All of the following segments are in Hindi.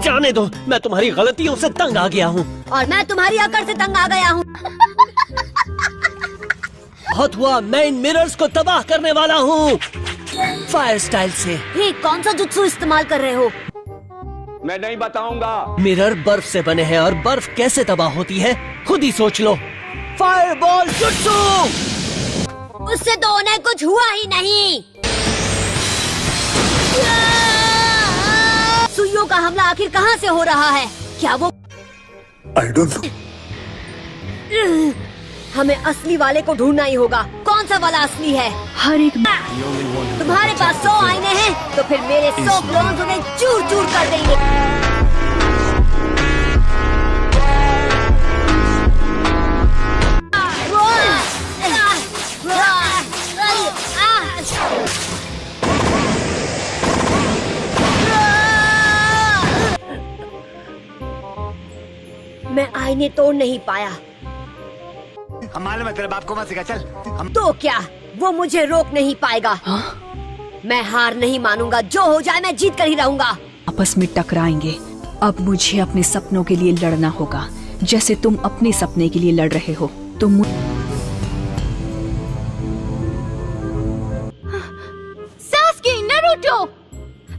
जाने दो, मैं तुम्हारी गलतियों से तंग आ गया हूँ। और मैं तुम्हारी अकड़ से तंग आ गया हूँ। बहुत हुआ, मैं इन मिरर्स को तबाह करने वाला हूँ फायर स्टाइल से। ये कौन सा जुत्सु इस्तेमाल कर रहे हो? मैं नहीं बताऊंगा। मिरर बर्फ से बने हैं और बर्फ कैसे तबाह होती है खुद ही सोच लो। Fireball jutsu! उससे तो उन्हें कुछ हुआ ही नहीं। सुइयों का हमला आखिर कहाँ से हो रहा है? क्या वो I don't know. हमें असली वाले को ढूंढना ही होगा। कौन सा वाला असली है? हर एक तुम्हारे पास 100 आईने हैं, तो फिर मेरे 100 क्लोन्स उन्हें चूर चूर कर देंगे। मैं आईने तोड़ नहीं पाया। हम मालूम है तेरे बाप को मत सिखा, चल। हम तो क्या वो मुझे रोक नहीं पाएगा? मैं हार नहीं मानूंगा, जो हो जाए मैं जीत कर ही रहूंगा। आपस में टकराएंगे। अब मुझे अपने सपनों के लिए लड़ना होगा, जैसे तुम अपने सपने के लिए लड़ रहे हो। तुम सास्के, नारुतो,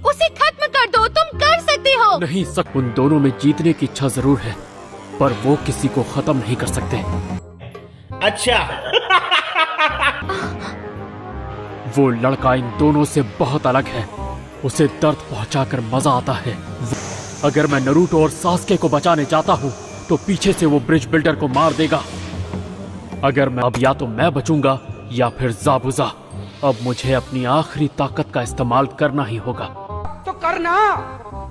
उसे खत्म कर दो, तुम कर सकते हो। नहीं सक, उन दोनों में जीतने की इच्छा जरूर है, पर वो किसी को खत्म नहीं कर सकते। अच्छा। वो लड़का इन दोनों से बहुत अलग है। उसे दर्द पहुंचाकर मजा आता है। अगर मैं नारुतो और सास्के को बचाने जाता हूँ तो पीछे से वो ब्रिज बिल्डर को मार देगा। अगर मैं अब या तो मैं बचूंगा या फिर ज़ाबुज़ा। अब मुझे अपनी आखिरी ताकत का इस्तेमाल करना ही होगा। तो करना।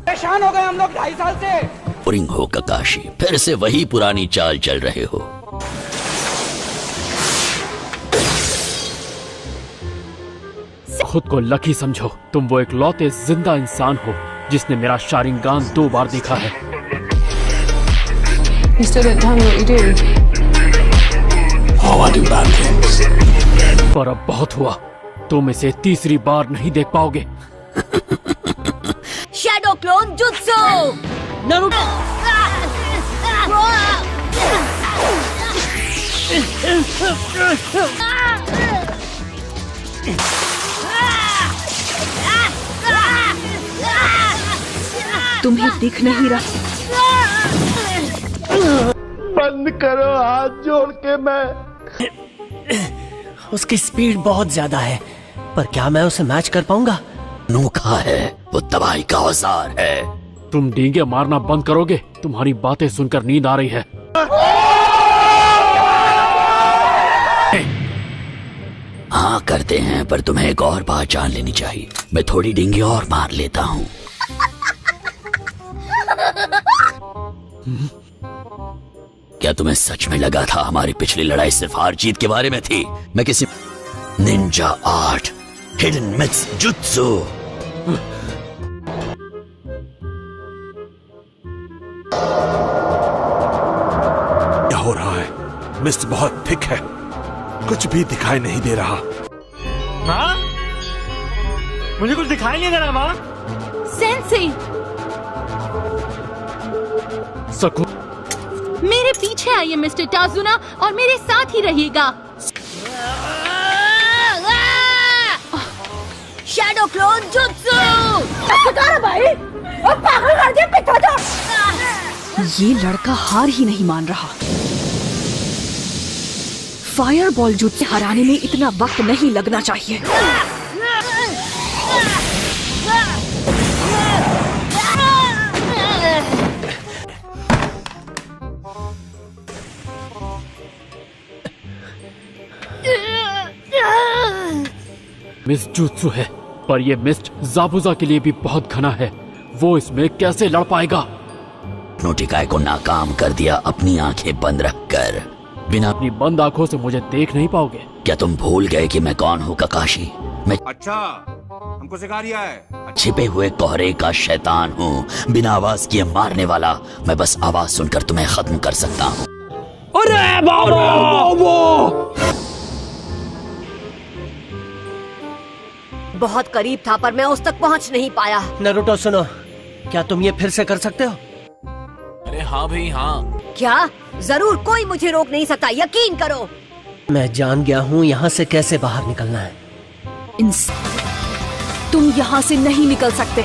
परेशान हो गए हम लोग 2.5 साल से। बोरिंग हो ककाशी, फिर से वही पुरानी चाल चल रहे हो। खुद को लकी समझो, तुम वो इकलौते जिंदा इंसान हो जिसने मेरा शारिंगान 2 बार देखा है। पर अब बहुत हुआ, तुम इसे तीसरी बार नहीं देख पाओगे। Shadow clone jutsu! नारुतो! तुम्हें दिख नहीं रहा? बंद करो हाथ जोड़ के। मैं उसकी स्पीड बहुत ज्यादा है, पर क्या मैं उसे मैच कर पाऊंगा? अनोखा है, वो तबाही का औजार है। तुम डींगे मारना बंद करोगे? तुम्हारी बातें सुनकर नींद आ रही है। हाँ करते हैं, पर तुम्हें एक और बात जान लेनी चाहिए। मैं थोड़ी डींगे और मार लेता हूँ। क्या तुम्हें सच में लगा था हमारी पिछली लड़ाई सिर्फ हार जीत के बारे में थी? मैं किसी Ninja art, hidden myths, jutsu. क्या हो रहा है? मिस्ट बहुत थिक है, कुछ भी दिखाई नहीं दे रहा। माँ? मुझे कुछ दिखाई नहीं दे रहा माँ। सेंसेई, सकू, मेरे पीछे आइए मिस्टर टाजुना, और मेरे साथ ही रहिएगा। Shadow clone jutsu! भाई, अब पागल कर दिया पिता। ये लड़का हार ही नहीं मान रहा। फायरबॉल जुत्सु हराने में इतना वक्त नहीं लगना चाहिए। मिस्ट जुत्सु है, पर ये मिस्ट ज़ाबुज़ा के लिए भी बहुत घना है। वो इसमें कैसे लड़ पाएगा? नोटिकाय को नाकाम कर दिया अपनी आंखें बंद रखकर। बिना अपनी बंद आंखों से मुझे देख नहीं पाओगे। क्या तुम भूल गए कि मैं कौन हूँ ककाशी? मैं अच्छा, हमको सिखा रिया है। छिपे हुए कोहरे का शैतान हूँ, बिना आवाज किए मारने वाला। मैं बस आवाज सुनकर तुम्हें खत्म कर सकता हूँ। अरे बाबा! बहुत करीब था, पर मैं उस तक पहुंच नहीं पाया। नारुतो सुनो, क्या तुम ये फिर से कर सकते हो? अरे हाँ भाई हाँ। क्या? जरूर, कोई मुझे रोक नहीं सकता, यकीन करो। मैं जान गया हूँ यहाँ से कैसे बाहर निकलना है। तुम यहाँ से नहीं निकल सकते।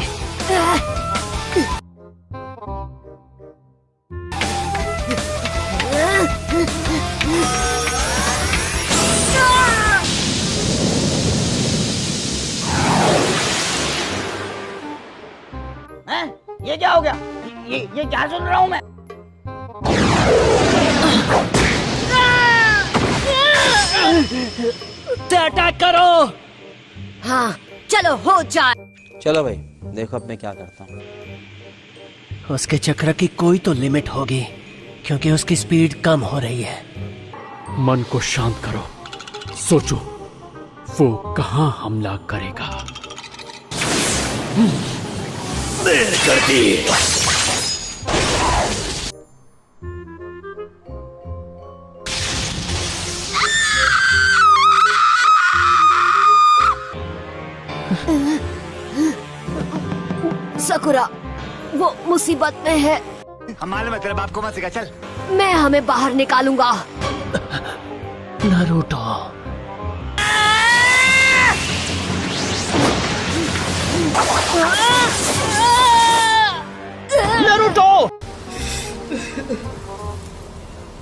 ये क्या हो गया? ये क्या सुन रहा हूँ मैं? अटैक करो। हाँ चलो, हो जाए। चलो भाई, देखो अब मैं क्या करता हूँ। उसके चक्र की कोई तो लिमिट होगी, क्योंकि उसकी स्पीड कम हो रही है। मन को शांत करो, सोचो वो कहाँ हमला करेगा। देर कर दी। सकुरा, वो मुसीबत में है। हम मालूम है, तेरे बाप को मत सिखा, चल। मैं हमें बाहर निकालूंगा। Naruto, Naruto!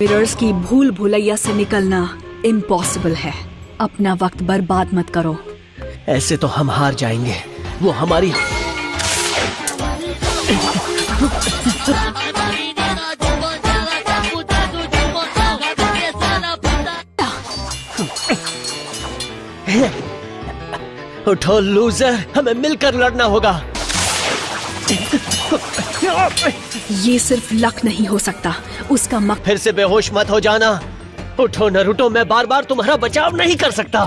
मिरर्स की भूल भुलैया से निकलना इम्पॉसिबल है। अपना वक्त बर्बाद मत करो। ऐसे तो हम हार जाएंगे। वो हमारी उठो लूजर, हमें मिलकर लड़ना होगा। ये सिर्फ लक नहीं हो सकता, उसका फिर से बेहोश मत हो जाना। उठो नारुतो, मैं बार बार तुम्हारा बचाव नहीं कर सकता।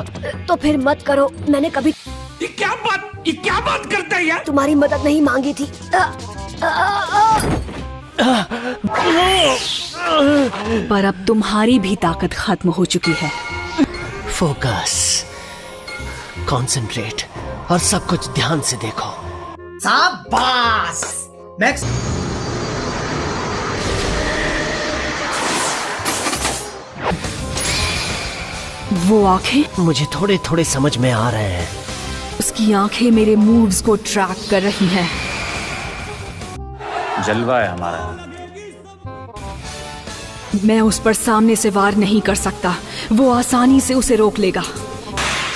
तो फिर मत करो। मैंने कभी ये क्या बात करता है यार? तुम्हारी मदद नहीं मांगी थी। पर अब तुम्हारी भी ताकत खत्म हो चुकी है। फोकस, कंसंट्रेट और सब कुछ ध्यान से देखो। शाबाश। नेक्स्ट। वो आंखें, मुझे थोड़े थोड़े समझ में आ रहे हैं। उसकी आंखें मेरे मूव्स को ट्रैक कर रही हैं। जलवा है हमारा। मैं उस पर सामने से वार नहीं कर सकता। वो आसानी से उसे रोक लेगा।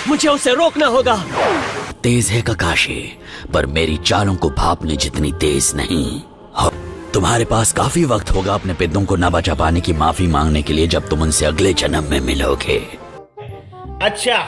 मुझे उसे रोकना होगा। तेज है ककाशी, पर मेरी चालों को भापने जितनी तेज नहीं। तुम्हारे पास काफी वक्त होगा अपने पितरों को न बचा पाने की माफी मांगने के लिए, जब तुम उनसे अगले जन्म में मिलोगे। अच्छा।